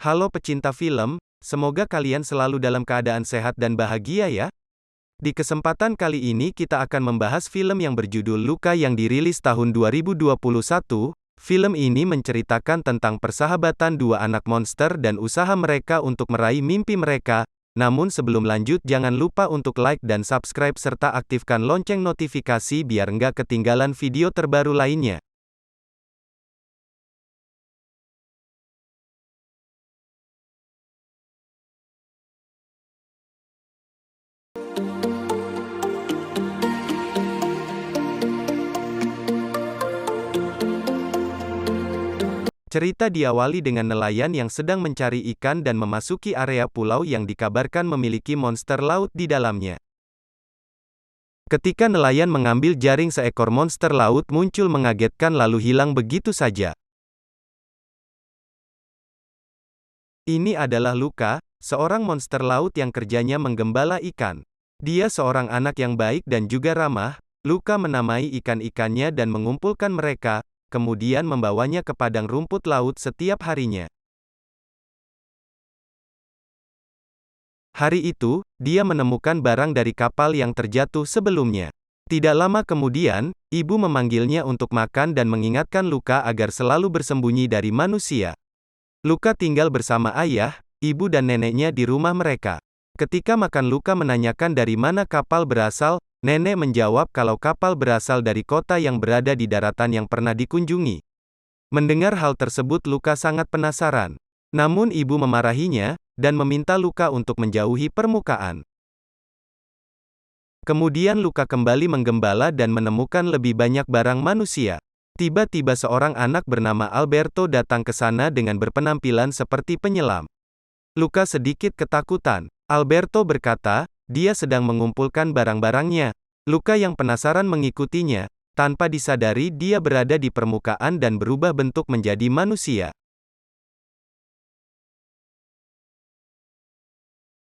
Halo pecinta film, semoga kalian selalu dalam keadaan sehat dan bahagia ya. Di kesempatan kali ini kita akan membahas film yang berjudul Luka yang dirilis tahun 2021. Film ini menceritakan tentang persahabatan dua anak monster dan usaha mereka untuk meraih mimpi mereka. Namun sebelum lanjut jangan lupa untuk like dan subscribe serta aktifkan lonceng notifikasi biar nggak ketinggalan video terbaru lainnya. Cerita diawali dengan nelayan yang sedang mencari ikan dan memasuki area pulau yang dikabarkan memiliki monster laut di dalamnya. Ketika nelayan mengambil jaring, seekor monster laut muncul mengagetkan lalu hilang begitu saja. Ini adalah Luka, seorang monster laut yang kerjanya menggembala ikan. Dia seorang anak yang baik dan juga ramah. Luka menamai ikan-ikannya dan mengumpulkan mereka, kemudian membawanya ke padang rumput laut setiap harinya. Hari itu, dia menemukan barang dari kapal yang terjatuh sebelumnya. Tidak lama kemudian, ibu memanggilnya untuk makan dan mengingatkan Luka agar selalu bersembunyi dari manusia. Luka tinggal bersama ayah, ibu dan neneknya di rumah mereka. Ketika makan, Luka menanyakan dari mana kapal berasal. Nenek menjawab kalau kapal berasal dari kota yang berada di daratan yang pernah dikunjungi. Mendengar hal tersebut, Luka sangat penasaran. Namun ibu memarahinya, dan meminta Luka untuk menjauhi permukaan. Kemudian Luka kembali menggembala dan menemukan lebih banyak barang manusia. Tiba-tiba seorang anak bernama Alberto datang ke sana dengan berpenampilan seperti penyelam. Luka sedikit ketakutan. Alberto berkata, dia sedang mengumpulkan barang-barangnya. Luka yang penasaran mengikutinya. Tanpa disadari dia berada di permukaan dan berubah bentuk menjadi manusia.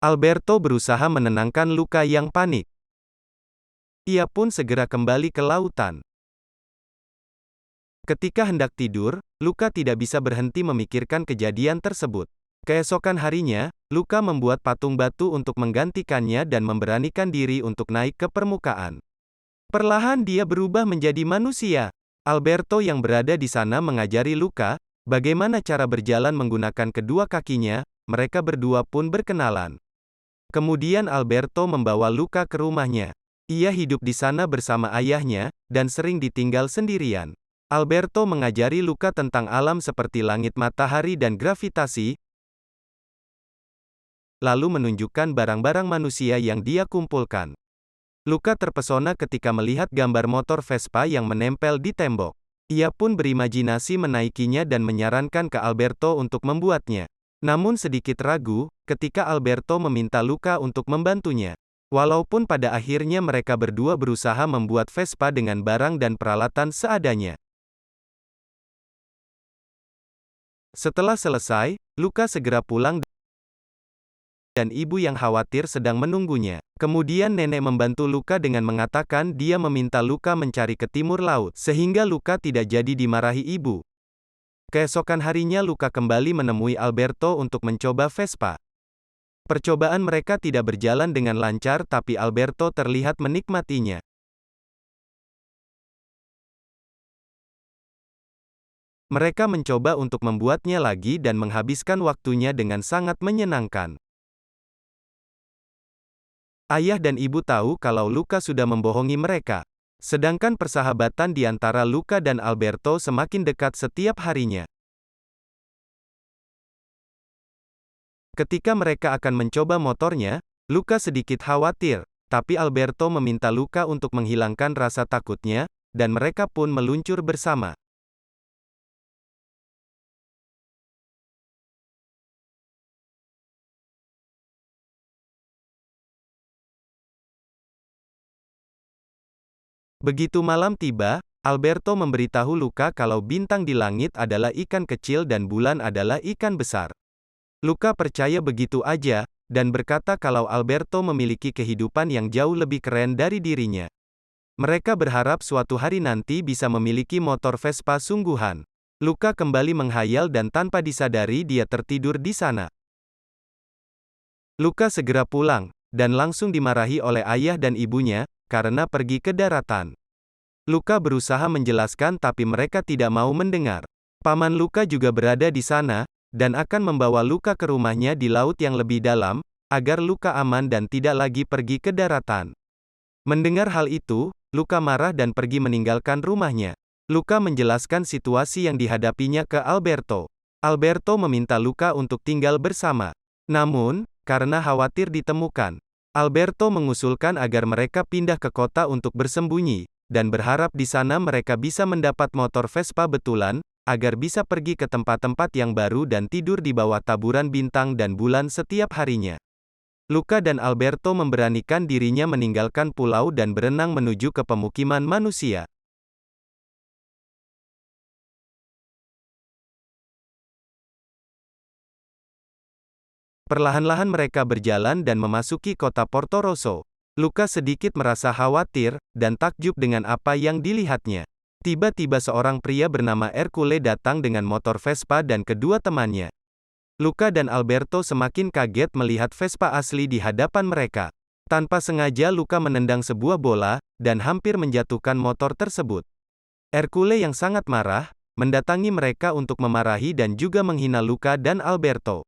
Alberto berusaha menenangkan Luka yang panik. Ia pun segera kembali ke lautan. Ketika hendak tidur, Luka tidak bisa berhenti memikirkan kejadian tersebut. Keesokan harinya, Luka membuat patung batu untuk menggantikannya dan memberanikan diri untuk naik ke permukaan. Perlahan dia berubah menjadi manusia. Alberto yang berada di sana mengajari Luka bagaimana cara berjalan menggunakan kedua kakinya. Mereka berdua pun berkenalan. Kemudian Alberto membawa Luka ke rumahnya. Ia hidup di sana bersama ayahnya dan sering ditinggal sendirian. Alberto mengajari Luka tentang alam seperti langit, matahari, dan gravitasi, lalu menunjukkan barang-barang manusia yang dia kumpulkan. Luka terpesona ketika melihat gambar motor Vespa yang menempel di tembok. Ia pun berimajinasi menaikinya dan menyarankan ke Alberto untuk membuatnya. Namun sedikit ragu, ketika Alberto meminta Luka untuk membantunya. Walaupun pada akhirnya mereka berdua berusaha membuat Vespa dengan barang dan peralatan seadanya. Setelah selesai, Luka segera pulang dan ibu yang khawatir sedang menunggunya. Kemudian nenek membantu Luka dengan mengatakan dia meminta Luka mencari ke timur laut, sehingga Luka tidak jadi dimarahi ibu. Keesokan harinya Luka kembali menemui Alberto untuk mencoba Vespa. Percobaan mereka tidak berjalan dengan lancar, tapi Alberto terlihat menikmatinya. Mereka mencoba untuk membuatnya lagi dan menghabiskan waktunya dengan sangat menyenangkan. Ayah dan ibu tahu kalau Luka sudah membohongi mereka. Sedangkan persahabatan di antara Luka dan Alberto semakin dekat setiap harinya. Ketika mereka akan mencoba motornya, Luka sedikit khawatir, tapi Alberto meminta Luka untuk menghilangkan rasa takutnya, dan mereka pun meluncur bersama. Begitu malam tiba, Alberto memberitahu Luka kalau bintang di langit adalah ikan kecil dan bulan adalah ikan besar. Luka percaya begitu aja, dan berkata kalau Alberto memiliki kehidupan yang jauh lebih keren dari dirinya. Mereka berharap suatu hari nanti bisa memiliki motor Vespa sungguhan. Luka kembali menghayal dan tanpa disadari dia tertidur di sana. Luka segera pulang, dan langsung dimarahi oleh ayah dan ibunya, karena pergi ke daratan. Luka berusaha menjelaskan tapi mereka tidak mau mendengar. Paman Luka juga berada di sana, dan akan membawa Luka ke rumahnya di laut yang lebih dalam, agar Luka aman dan tidak lagi pergi ke daratan. Mendengar hal itu, Luka marah dan pergi meninggalkan rumahnya. Luka menjelaskan situasi yang dihadapinya ke Alberto. Alberto meminta Luka untuk tinggal bersama. Namun, karena khawatir ditemukan, Alberto mengusulkan agar mereka pindah ke kota untuk bersembunyi, dan berharap di sana mereka bisa mendapat motor Vespa betulan, agar bisa pergi ke tempat-tempat yang baru dan tidur di bawah taburan bintang dan bulan setiap harinya. Luka dan Alberto memberanikan dirinya meninggalkan pulau dan berenang menuju ke pemukiman manusia. Perlahan-lahan mereka berjalan dan memasuki kota Porto Rosso. Luka sedikit merasa khawatir, dan takjub dengan apa yang dilihatnya. Tiba-tiba seorang pria bernama Hercule datang dengan motor Vespa dan kedua temannya. Luka dan Alberto semakin kaget melihat Vespa asli di hadapan mereka. Tanpa sengaja Luka menendang sebuah bola, dan hampir menjatuhkan motor tersebut. Hercule yang sangat marah, mendatangi mereka untuk memarahi dan juga menghina Luka dan Alberto.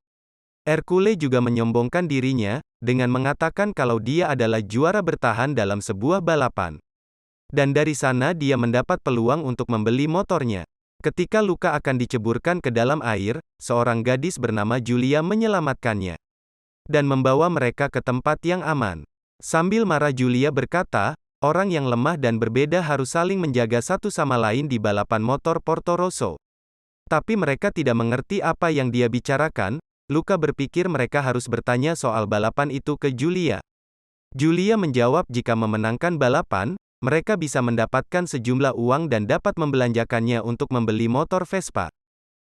Hercule juga menyombongkan dirinya, dengan mengatakan kalau dia adalah juara bertahan dalam sebuah balapan. Dan dari sana dia mendapat peluang untuk membeli motornya. Ketika Luka akan diceburkan ke dalam air, seorang gadis bernama Julia menyelamatkannya. Dan membawa mereka ke tempat yang aman. Sambil marah Julia berkata, orang yang lemah dan berbeda harus saling menjaga satu sama lain di balapan motor Porto Rosso. Tapi mereka tidak mengerti apa yang dia bicarakan. Luka berpikir mereka harus bertanya soal balapan itu ke Julia. Julia menjawab jika memenangkan balapan, mereka bisa mendapatkan sejumlah uang dan dapat membelanjakannya untuk membeli motor Vespa.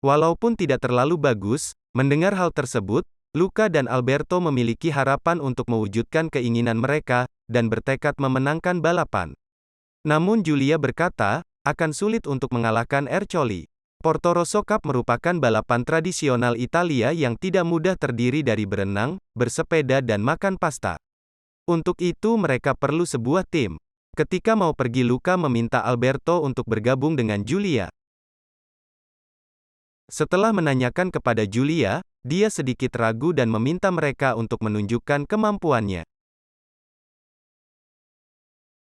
Walaupun tidak terlalu bagus, mendengar hal tersebut, Luka dan Alberto memiliki harapan untuk mewujudkan keinginan mereka, dan bertekad memenangkan balapan. Namun Julia berkata, akan sulit untuk mengalahkan Hercule. Porto Rosso Cup merupakan balapan tradisional Italia yang tidak mudah, terdiri dari berenang, bersepeda dan makan pasta. Untuk itu mereka perlu sebuah tim. Ketika mau pergi Luka meminta Alberto untuk bergabung dengan Julia. Setelah menanyakan kepada Julia, dia sedikit ragu dan meminta mereka untuk menunjukkan kemampuannya.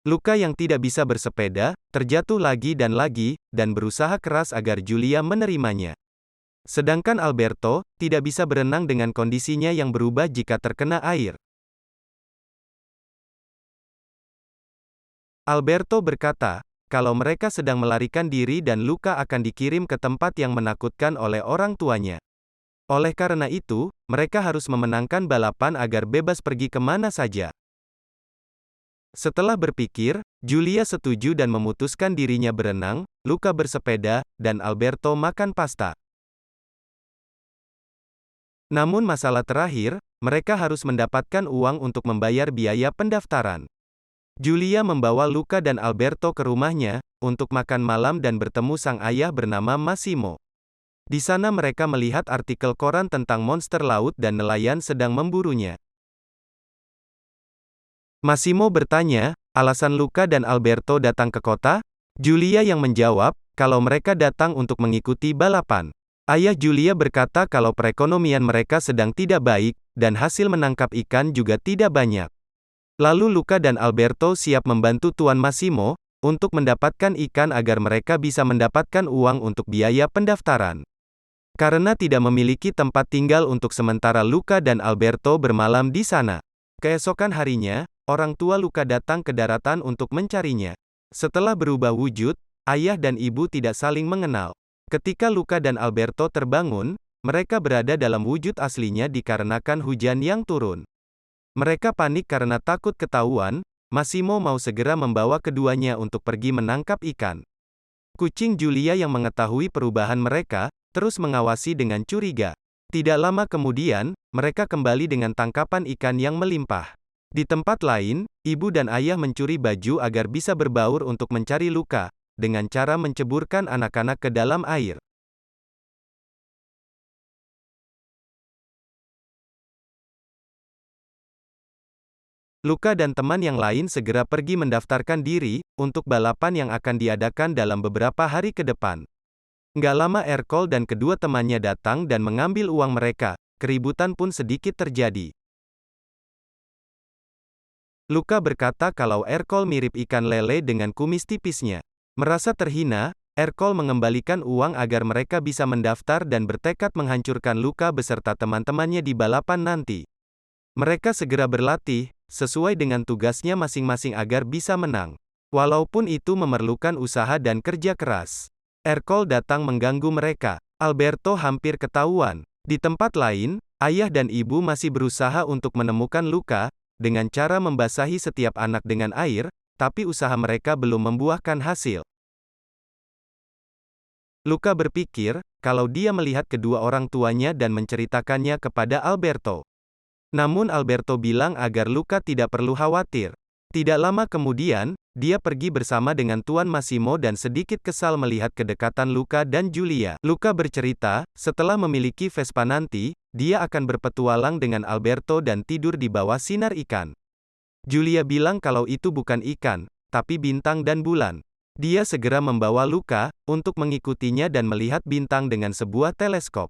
Luka yang tidak bisa bersepeda, terjatuh lagi, dan berusaha keras agar Julia menerimanya. Sedangkan Alberto, tidak bisa berenang dengan kondisinya yang berubah jika terkena air. Alberto berkata, kalau mereka sedang melarikan diri dan Luka akan dikirim ke tempat yang menakutkan oleh orang tuanya. Oleh karena itu, mereka harus memenangkan balapan agar bebas pergi kemana saja. Setelah berpikir, Julia setuju dan memutuskan dirinya berenang, Luka bersepeda, dan Alberto makan pasta. Namun masalah terakhir, mereka harus mendapatkan uang untuk membayar biaya pendaftaran. Julia membawa Luka dan Alberto ke rumahnya, untuk makan malam dan bertemu sang ayah bernama Massimo. Di sana mereka melihat artikel koran tentang monster laut dan nelayan sedang memburunya. Massimo bertanya, alasan Luka dan Alberto datang ke kota? Julia yang menjawab, kalau mereka datang untuk mengikuti balapan. Ayah Julia berkata kalau perekonomian mereka sedang tidak baik, dan hasil menangkap ikan juga tidak banyak. Lalu Luka dan Alberto siap membantu Tuan Massimo, untuk mendapatkan ikan agar mereka bisa mendapatkan uang untuk biaya pendaftaran. Karena tidak memiliki tempat tinggal untuk sementara, Luka dan Alberto bermalam di sana. Keesokan harinya, orang tua Luka datang ke daratan untuk mencarinya. Setelah berubah wujud, ayah dan ibu tidak saling mengenal. Ketika Luka dan Alberto terbangun, mereka berada dalam wujud aslinya dikarenakan hujan yang turun. Mereka panik karena takut ketahuan. Massimo mau segera membawa keduanya untuk pergi menangkap ikan. Kucing Julia yang mengetahui perubahan mereka, terus mengawasi dengan curiga. Tidak lama kemudian, mereka kembali dengan tangkapan ikan yang melimpah. Di tempat lain, ibu dan ayah mencuri baju agar bisa berbaur untuk mencari Luka, dengan cara menceburkan anak-anak ke dalam air. Luka dan teman yang lain segera pergi mendaftarkan diri untuk balapan yang akan diadakan dalam beberapa hari ke depan. Nggak lama Ercole dan kedua temannya datang dan mengambil uang mereka. Keributan pun sedikit terjadi. Luka berkata kalau Ercole mirip ikan lele dengan kumis tipisnya. Merasa terhina, Ercole mengembalikan uang agar mereka bisa mendaftar dan bertekad menghancurkan Luka beserta teman-temannya di balapan nanti. Mereka segera berlatih, sesuai dengan tugasnya masing-masing agar bisa menang. Walaupun itu memerlukan usaha dan kerja keras. Ercole datang mengganggu mereka. Alberto hampir ketahuan. Di tempat lain, ayah dan ibu masih berusaha untuk menemukan Luka, dengan cara membasahi setiap anak dengan air, tapi usaha mereka belum membuahkan hasil. Luka berpikir, kalau dia melihat kedua orang tuanya dan menceritakannya kepada Alberto. Namun Alberto bilang agar Luka tidak perlu khawatir. Tidak lama kemudian, dia pergi bersama dengan Tuan Massimo dan sedikit kesal melihat kedekatan Luka dan Giulia. Luka bercerita, setelah memiliki Vespa nanti, dia akan berpetualang dengan Alberto dan tidur di bawah sinar ikan. Giulia bilang kalau itu bukan ikan, tapi bintang dan bulan. Dia segera membawa Luka untuk mengikutinya dan melihat bintang dengan sebuah teleskop.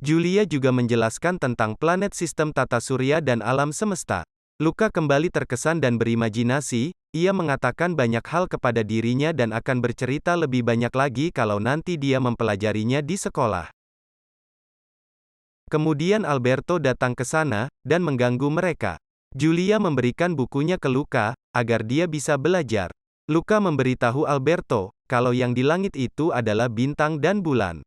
Giulia juga menjelaskan tentang planet sistem tata surya dan alam semesta. Luka kembali terkesan dan berimajinasi, ia mengatakan banyak hal kepada dirinya dan akan bercerita lebih banyak lagi kalau nanti dia mempelajarinya di sekolah. Kemudian Alberto datang ke sana, dan mengganggu mereka. Giulia memberikan bukunya ke Luka, agar dia bisa belajar. Luka memberitahu Alberto, kalau yang di langit itu adalah bintang dan bulan.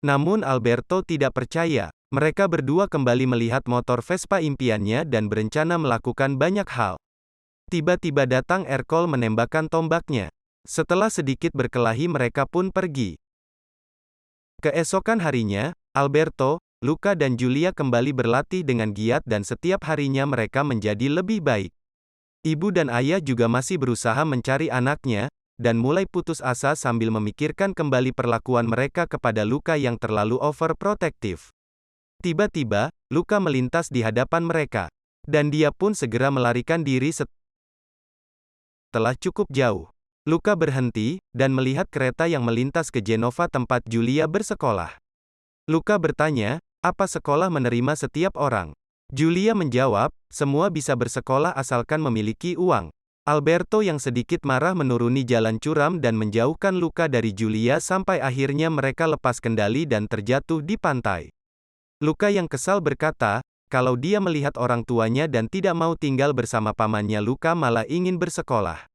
Namun Alberto tidak percaya. Mereka berdua kembali melihat motor Vespa impiannya dan berencana melakukan banyak hal. Tiba-tiba datang Ercole menembakkan tombaknya. Setelah sedikit berkelahi mereka pun pergi. Keesokan harinya, Alberto, Luka dan Giulia kembali berlatih dengan giat dan setiap harinya mereka menjadi lebih baik. Ibu dan ayah juga masih berusaha mencari anaknya, dan mulai putus asa sambil memikirkan kembali perlakuan mereka kepada Luka yang terlalu overprotective. Tiba-tiba, Luka melintas di hadapan mereka. Dan dia pun segera melarikan diri setelah cukup jauh. Luka berhenti, dan melihat kereta yang melintas ke Genova tempat Giulia bersekolah. Luka bertanya, apa sekolah menerima setiap orang? Giulia menjawab, semua bisa bersekolah asalkan memiliki uang. Alberto yang sedikit marah menuruni jalan curam dan menjauhkan Luka dari Giulia sampai akhirnya mereka lepas kendali dan terjatuh di pantai. Luka yang kesal berkata, kalau dia melihat orang tuanya dan tidak mau tinggal bersama pamannya Luka malah ingin bersekolah.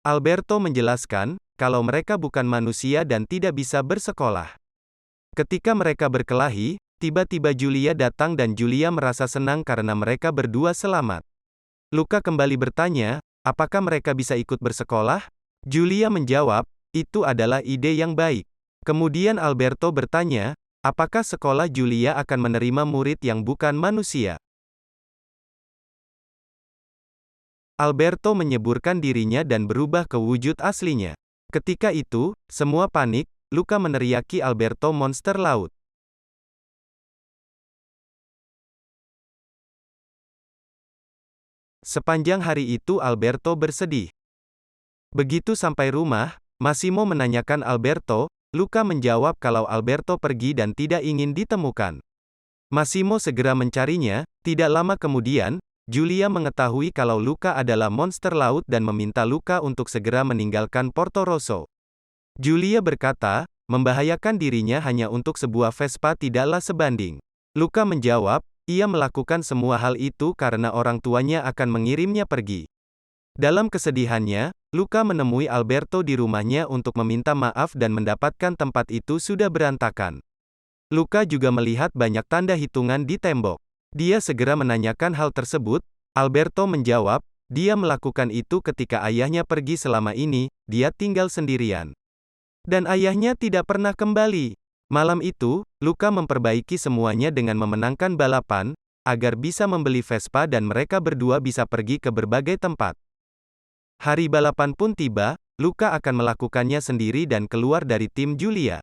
Alberto menjelaskan, kalau mereka bukan manusia dan tidak bisa bersekolah. Ketika mereka berkelahi, tiba-tiba Giulia datang dan Giulia merasa senang karena mereka berdua selamat. Luka kembali bertanya, apakah mereka bisa ikut bersekolah? Giulia menjawab, itu adalah ide yang baik. Kemudian Alberto bertanya, apakah sekolah Giulia akan menerima murid yang bukan manusia? Alberto menyeburkan dirinya dan berubah ke wujud aslinya. Ketika itu, semua panik, Luka meneriaki Alberto monster laut. Sepanjang hari itu Alberto bersedih. Begitu sampai rumah, Massimo menanyakan Alberto, Luka menjawab kalau Alberto pergi dan tidak ingin ditemukan. Massimo segera mencarinya, tidak lama kemudian, Giulia mengetahui kalau Luka adalah monster laut dan meminta Luka untuk segera meninggalkan Porto Rosso. Giulia berkata, membahayakan dirinya hanya untuk sebuah Vespa tidaklah sebanding. Luka menjawab, ia melakukan semua hal itu karena orang tuanya akan mengirimnya pergi. Dalam kesedihannya, Luka menemui Alberto di rumahnya untuk meminta maaf dan mendapatkan tempat itu sudah berantakan. Luka juga melihat banyak tanda hitungan di tembok. Dia segera menanyakan hal tersebut. Alberto menjawab, dia melakukan itu ketika ayahnya pergi selama ini, dia tinggal sendirian. Dan ayahnya tidak pernah kembali. Malam itu, Luka memperbaiki semuanya dengan memenangkan balapan, agar bisa membeli Vespa dan mereka berdua bisa pergi ke berbagai tempat. Hari balapan pun tiba, Luka akan melakukannya sendiri dan keluar dari tim Giulia.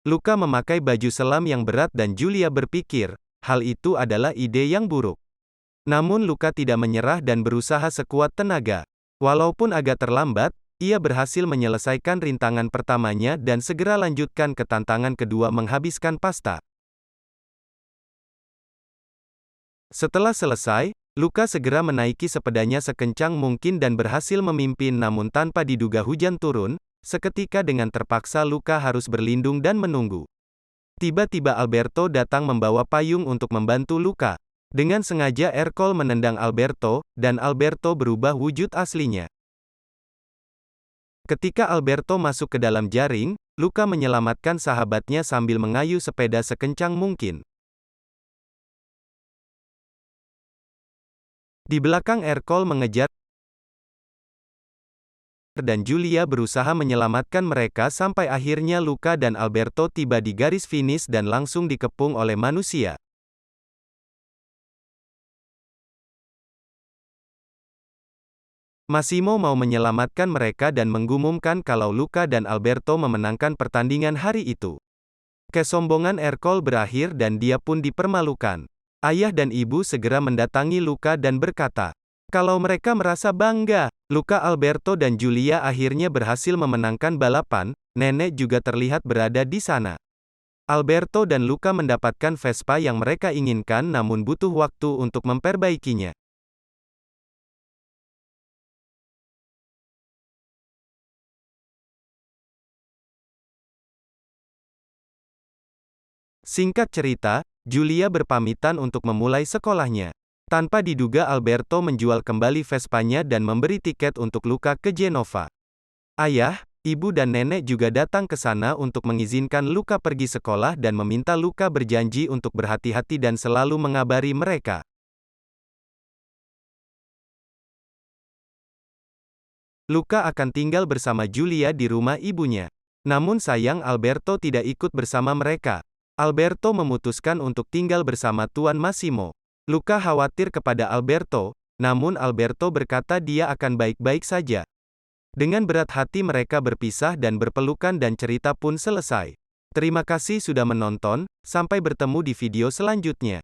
Luka memakai baju selam yang berat dan Giulia berpikir, hal itu adalah ide yang buruk. Namun Luka tidak menyerah dan berusaha sekuat tenaga. Walaupun agak terlambat, ia berhasil menyelesaikan rintangan pertamanya dan segera lanjutkan ke tantangan kedua menghabiskan pasta. Setelah selesai, Luka segera menaiki sepedanya sekencang mungkin dan berhasil memimpin namun tanpa diduga hujan turun, seketika dengan terpaksa Luka harus berlindung dan menunggu. Tiba-tiba Alberto datang membawa payung untuk membantu Luka. Dengan sengaja Ercole menendang Alberto, dan Alberto berubah wujud aslinya. Ketika Alberto masuk ke dalam jaring, Luka menyelamatkan sahabatnya sambil mengayuh sepeda sekencang mungkin. Di belakang Ercole mengejar dan Julia berusaha menyelamatkan mereka sampai akhirnya Luka dan Alberto tiba di garis finish dan langsung dikepung oleh manusia. Massimo mau menyelamatkan mereka dan mengumumkan kalau Luka dan Alberto memenangkan pertandingan hari itu. Kesombongan Ercole berakhir dan dia pun dipermalukan. Ayah dan ibu segera mendatangi Luka dan berkata, kalau mereka merasa bangga, Luka, Alberto dan Julia akhirnya berhasil memenangkan balapan. Nenek juga terlihat berada di sana. Alberto dan Luka mendapatkan Vespa yang mereka inginkan namun butuh waktu untuk memperbaikinya. Singkat cerita, Julia berpamitan untuk memulai sekolahnya. Tanpa diduga Alberto menjual kembali Vespanya dan memberi tiket untuk Luka ke Genova. Ayah, ibu dan nenek juga datang ke sana untuk mengizinkan Luka pergi sekolah dan meminta Luka berjanji untuk berhati-hati dan selalu mengabari mereka. Luka akan tinggal bersama Julia di rumah ibunya. Namun sayang Alberto tidak ikut bersama mereka. Alberto memutuskan untuk tinggal bersama Tuan Massimo. Luka khawatir kepada Alberto, namun Alberto berkata dia akan baik-baik saja. Dengan berat hati mereka berpisah dan berpelukan dan cerita pun selesai. Terima kasih sudah menonton, sampai bertemu di video selanjutnya.